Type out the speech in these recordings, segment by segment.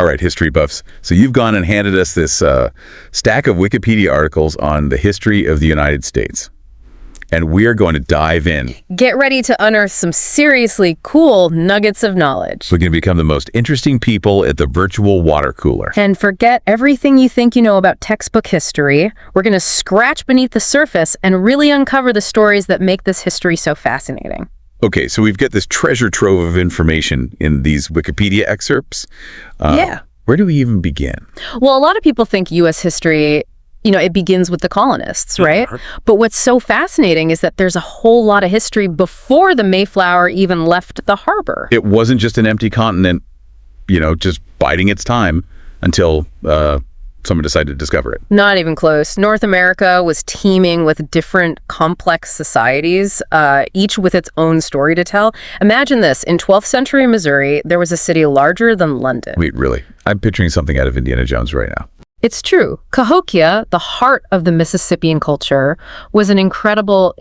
All right, history buffs. So you've gone and handed us this stack of Wikipedia articles on the history of the United States. And we're going to dive in. Get ready to unearth some seriously cool nuggets of knowledge. We're going to become the most interesting people at the virtual water cooler. And forget everything you think you know about textbook history. We're going to scratch beneath the surface and really uncover the stories that make this history so fascinating. Okay, so we've got this treasure trove of information in these Wikipedia excerpts. Yeah. Where do we even begin? Well, a lot of people think U.S. history, it begins with the colonists, right? But what's so fascinating is that there's a whole lot of history before the Mayflower even left the harbor. It wasn't just an empty continent, just biding its time until someone decided to discover it. Not even close. North America was teeming with different complex societies, each with its own story to tell. Imagine this. In 12th century Missouri, there was a city larger than London. Wait, really? I'm picturing something out of Indiana Jones right now. It's true. Cahokia, the heart of the Mississippian culture, was an incredible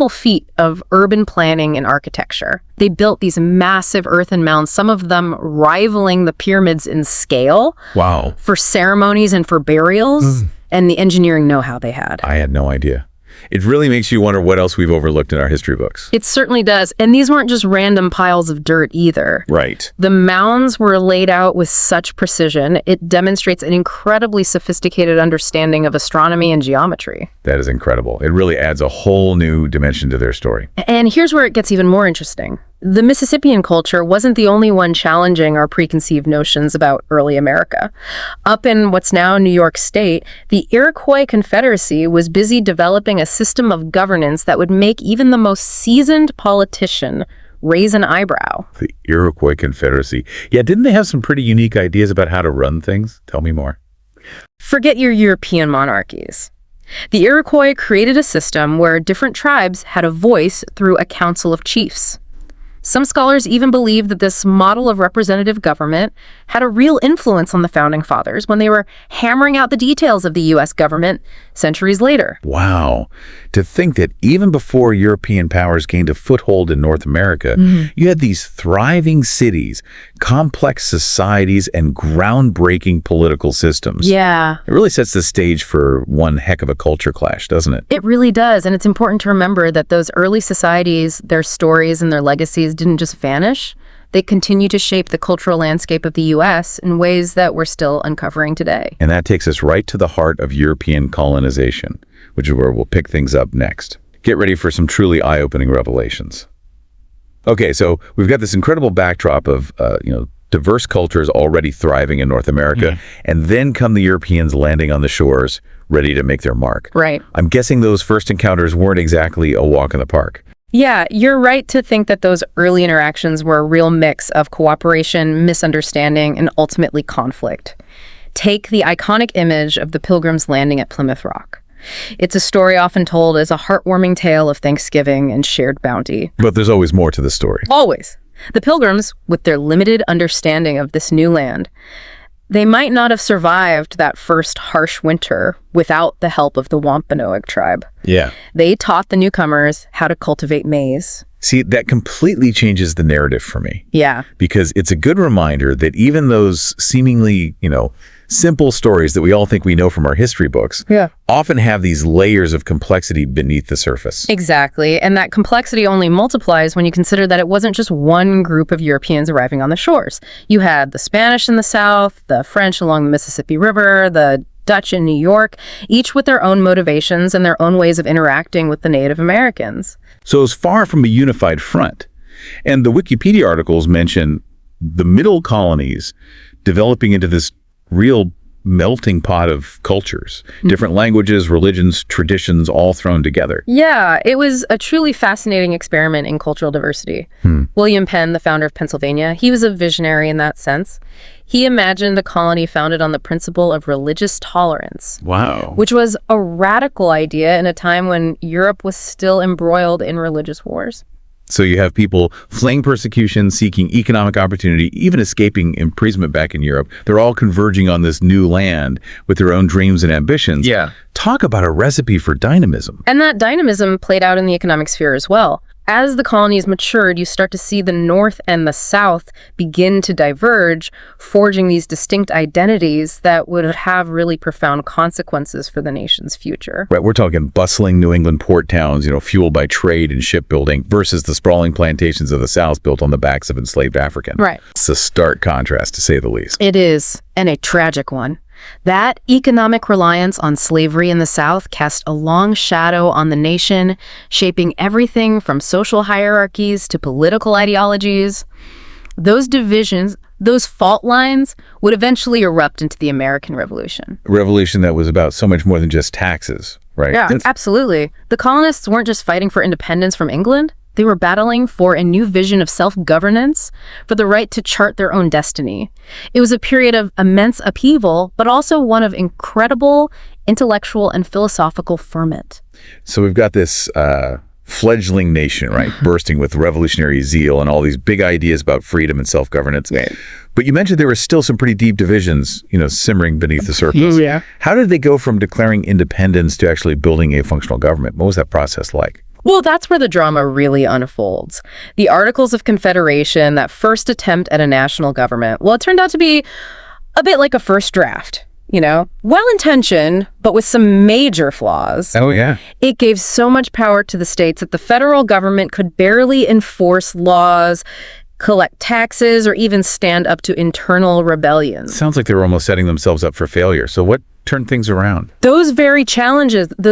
feat of urban planning and architecture. They built these massive earthen mounds, some of them rivaling the pyramids in scale. Wow. For ceremonies and for burials, and the engineering know-how they had. I had no idea. It really makes you wonder what else we've overlooked in our history books. It certainly does. And these weren't just random piles of dirt either. Right. The mounds were laid out with such precision. It demonstrates an incredibly sophisticated understanding of astronomy and geometry. That is incredible. It really adds a whole new dimension to their story. And here's where it gets even more interesting. The Mississippian culture wasn't the only one challenging our preconceived notions about early America. Up in what's now New York State, the Iroquois Confederacy was busy developing a system of governance that would make even the most seasoned politician raise an eyebrow. The Iroquois Confederacy. Yeah, didn't they have some pretty unique ideas about how to run things? Tell me more. Forget your European monarchies. The Iroquois created a system where different tribes had a voice through a council of chiefs. Some scholars even believe that this model of representative government had a real influence on the Founding Fathers when they were hammering out the details of the U.S. government centuries later. Wow. To think that even before European powers gained a foothold in North America, you had these thriving cities, complex societies, and groundbreaking political systems. Yeah. It really sets the stage for one heck of a culture clash, doesn't it? It really does. And it's important to remember that those early societies, their stories and their legacies didn't just vanish. They continue to shape the cultural landscape of the U.S. in ways that we're still uncovering today. And that takes us right to the heart of European colonization, which is where we'll pick things up next. Get ready for some truly eye-opening revelations. Okay, so we've got this incredible backdrop of, diverse cultures already thriving in North America, and then come the Europeans landing on the shores, ready to make their mark. Right. I'm guessing those first encounters weren't exactly a walk in the park. Yeah, you're right to think that those early interactions were a real mix of cooperation, misunderstanding, and ultimately conflict. Take the iconic image of the Pilgrims landing at Plymouth Rock. It's a story often told as a heartwarming tale of Thanksgiving and shared bounty. But there's always more to the story. Always. The Pilgrims, with their limited understanding of this new land, they might not have survived that first harsh winter without the help of the Wampanoag tribe. Yeah. They taught the newcomers how to cultivate maize. See, that completely changes the narrative for me. Yeah. Because it's a good reminder that even those seemingly, simple stories that we all think we know from our history books often have these layers of complexity beneath the surface. Exactly. And that complexity only multiplies when you consider that it wasn't just one group of Europeans arriving on the shores. You had the Spanish in the south, the French along the Mississippi River, the Dutch in New York, each with their own motivations and their own ways of interacting with the Native Americans. So it's far from a unified front. And the Wikipedia articles mention the middle colonies developing into this real melting pot of cultures, different languages, religions, traditions, all thrown together. Yeah, it was a truly fascinating experiment in cultural diversity. William Penn, the founder of Pennsylvania, he was a visionary in that sense. He imagined a colony founded on the principle of religious tolerance. Wow. Which was a radical idea in a time when Europe was still embroiled in religious wars. So you have people fleeing persecution, seeking economic opportunity, even escaping imprisonment back in Europe. They're all converging on this new land with their own dreams and ambitions. Yeah. Talk about a recipe for dynamism. And that dynamism played out in the economic sphere as well. As the colonies matured, you start to see the North and the South begin to diverge, forging these distinct identities that would have really profound consequences for the nation's future. Right, we're talking bustling New England port towns, fueled by trade and shipbuilding versus the sprawling plantations of the South built on the backs of enslaved Africans. Right. It's a stark contrast, to say the least. It is, and a tragic one. That economic reliance on slavery in the South cast a long shadow on the nation, shaping everything from social hierarchies to political ideologies. Those divisions, those fault lines, would eventually erupt into the American Revolution. A revolution that was about so much more than just taxes, right? Yeah, absolutely. The colonists weren't just fighting for independence from England. They were battling for a new vision of self-governance, for the right to chart their own destiny. It was a period of immense upheaval, but also one of incredible intellectual and philosophical ferment. So we've got this fledgling nation, right, bursting with revolutionary zeal and all these big ideas about freedom and self-governance. Right. But you mentioned there were still some pretty deep divisions, simmering beneath the surface. Yeah. How did they go from declaring independence to actually building a functional government? What was that process like? Well, that's where the drama really unfolds. The Articles of Confederation, that first attempt at a national government, well, it turned out to be a bit like a first draft, well-intentioned, but with some major flaws. Oh, yeah. It gave so much power to the states that the federal government could barely enforce laws, collect taxes, or even stand up to internal rebellions. Sounds like they were almost setting themselves up for failure. So what turned things around? Those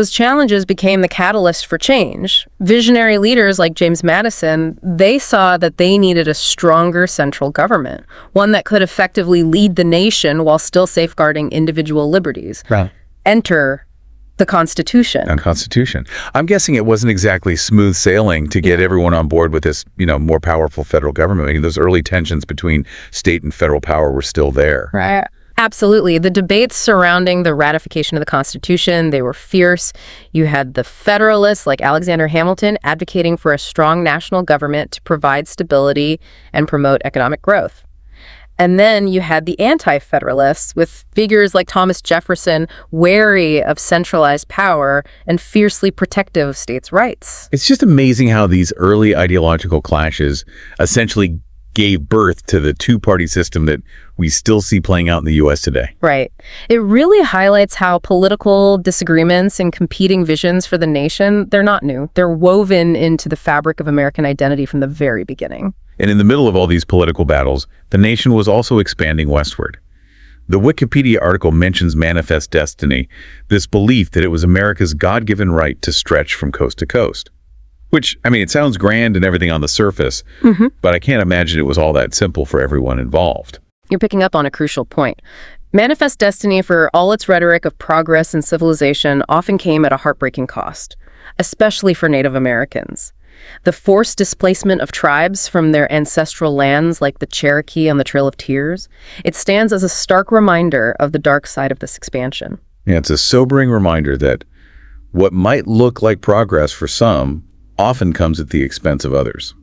challenges became the catalyst for change. Visionary leaders like James Madison, they saw that they needed a stronger central government, one that could effectively lead the nation while still safeguarding individual liberties. Right. Enter the Constitution. And Constitution. I'm guessing it wasn't exactly smooth sailing to get everyone on board with this, more powerful federal government. I mean, those early tensions between state and federal power were still there. Right. Absolutely. The debates surrounding the ratification of the Constitution, they were fierce. You had the Federalists like Alexander Hamilton advocating for a strong national government to provide stability and promote economic growth. And then you had the anti-federalists with figures like Thomas Jefferson, wary of centralized power and fiercely protective of states' rights. It's just amazing how these early ideological clashes essentially gave birth to the two-party system that we still see playing out in the U.S. today. Right. It really highlights how political disagreements and competing visions for the nation, they're not new. They're woven into the fabric of American identity from the very beginning. And in the middle of all these political battles, the nation was also expanding westward. The Wikipedia article mentions manifest destiny, this belief that it was America's God-given right to stretch from coast to coast. Which, it sounds grand and everything on the surface, but I can't imagine it was all that simple for everyone involved. You're picking up on a crucial point. Manifest destiny, for all its rhetoric of progress and civilization, often came at a heartbreaking cost, especially for Native Americans. The forced displacement of tribes from their ancestral lands, like the Cherokee on the Trail of Tears, it stands as a stark reminder of the dark side of this expansion. Yeah, it's a sobering reminder that what might look like progress for some often comes at the expense of others.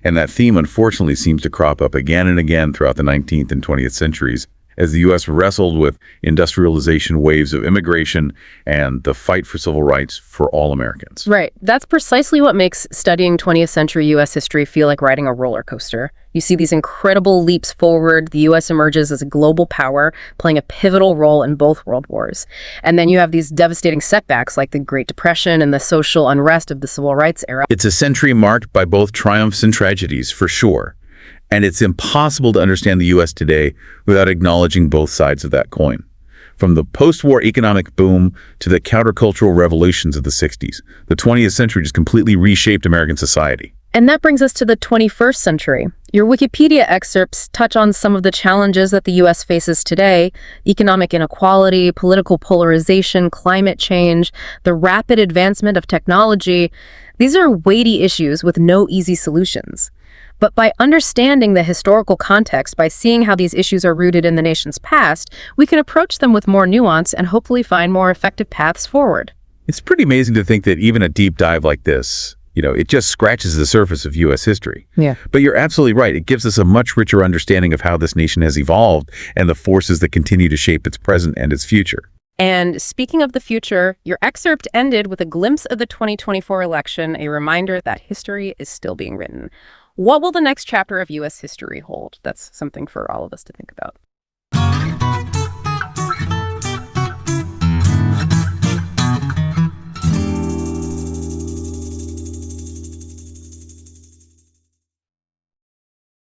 And that theme, unfortunately, seems to crop up again and again throughout the 19th and 20th centuries as the U.S. wrestled with industrialization waves of immigration and the fight for civil rights for all Americans. Right. That's precisely what makes studying 20th century U.S. history feel like riding a roller coaster. You see these incredible leaps forward. The U.S. emerges as a global power, playing a pivotal role in both world wars. And then you have these devastating setbacks like the Great Depression and the social unrest of the Civil Rights era. It's a century marked by both triumphs and tragedies, for sure. And it's impossible to understand the U.S. today without acknowledging both sides of that coin. From the post-war economic boom to the countercultural revolutions of the 60s, the 20th century just completely reshaped American society. And that brings us to the 21st century. Your Wikipedia excerpts touch on some of the challenges that the U.S. faces today: economic inequality, political polarization, climate change, the rapid advancement of technology. These are weighty issues with no easy solutions. But by understanding the historical context, by seeing how these issues are rooted in the nation's past, we can approach them with more nuance and hopefully find more effective paths forward. It's pretty amazing to think that even a deep dive like this, it just scratches the surface of U.S. history. Yeah. But you're absolutely right. It gives us a much richer understanding of how this nation has evolved and the forces that continue to shape its present and its future. And speaking of the future, your excerpt ended with a glimpse of the 2024 election, a reminder that history is still being written. What will the next chapter of U.S. history hold? That's something for all of us to think about.